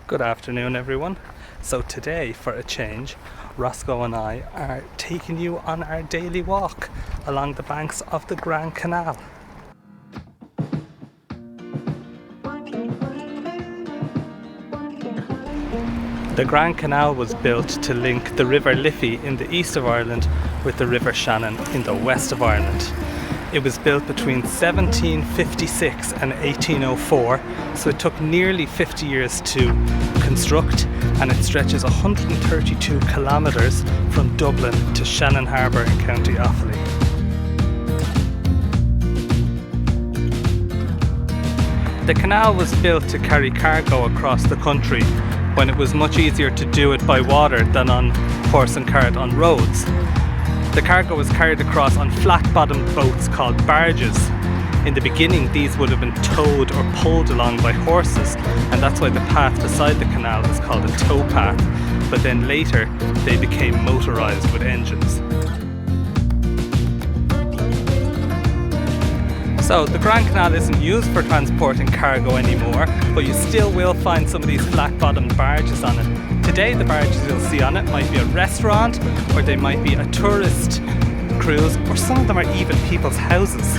Good afternoon, everyone. So today, for a change, Rosco and I are taking you on our daily walk along the banks of the Grand Canal. The Grand Canal was built to link the River Liffey in the east of Ireland with the River Shannon in the west of Ireland. It was built between 1756 and 1804, so it took nearly 50 years to construct, and it stretches 132 kilometres from Dublin to Shannon Harbour in County Offaly. The canal was built to carry cargo across the country when it was much easier to do it by water than on horse and cart on roads. The cargo was carried across on flat-bottomed boats called barges. In the beginning, these would have been towed or pulled along by horses, and that's why the path beside the canal is called a tow path. But then later, they became motorised with engines. So the Grand Canal isn't used for transporting cargo anymore, but you still will find some of these flat-bottomed barges on it. Today the barges you'll see on it might be a restaurant, or they might be a tourist cruise, or some of them are even people's houses.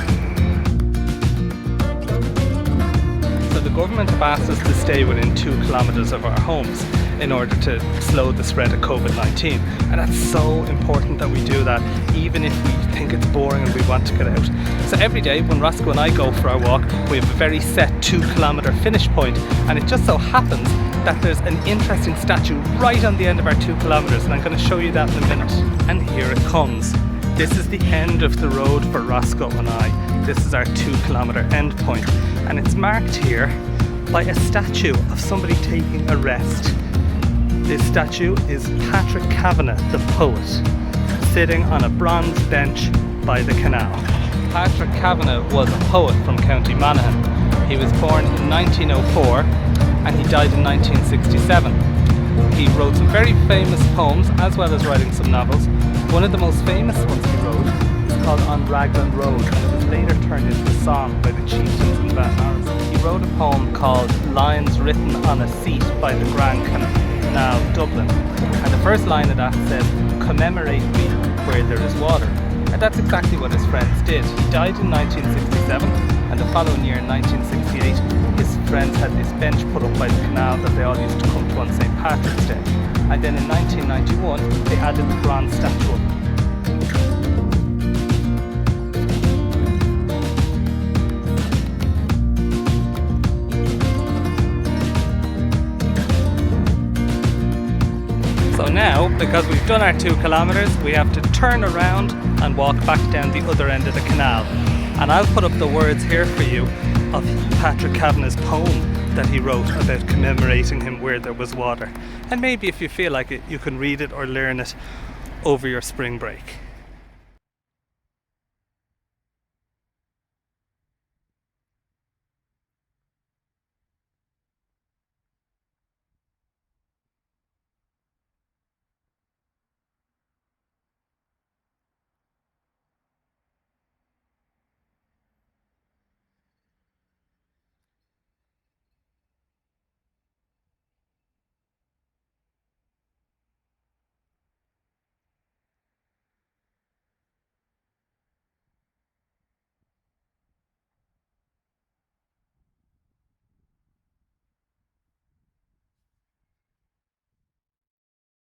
So the government have asked us to stay within 2 kilometres of our homes in order to slow the spread of COVID-19, and that's so important that we do that, even if we think it's boring and we want to get out. So every day when Rosco and I go for our walk, we have a very set 2-kilometre finish point, and it just so happens that there's an interesting statue right on the end of our 2 kilometres, and I'm going to show you that in a minute. And here it comes. This is the end of the road for Rosco and I. This is our 2-kilometre end point, and it's marked here by a statue of somebody taking a rest. This statue is Patrick Kavanagh, the poet, sitting on a bronze bench by the canal. Patrick Kavanagh was a poet from County Monaghan. He was born in 1904 and he died in 1967. He wrote some very famous poems as well as writing some novels. One of the most famous ones he wrote is called On Raglan Road, and it was later turned into a song by the chieftains in Van Norris. He wrote a poem called Lines Written on a Seat by the Grand Canal, Dublin. And the first line of that says, "Commemorate me where there is water." And that's exactly what his friends did. He died in 1967, and the following year in 1968, his friends had this bench put up by the canal that they all used to come to on St. Patrick's Day. And then in 1991, they added the bronze statue up. So now, because we've done our 2 kilometres, we have to turn around and walk back down the other end of the canal. And I'll put up the words here for you of Patrick Kavanagh's poem that he wrote about commemorating him where there was water. And maybe if you feel like it, you can read it or learn it over your spring break.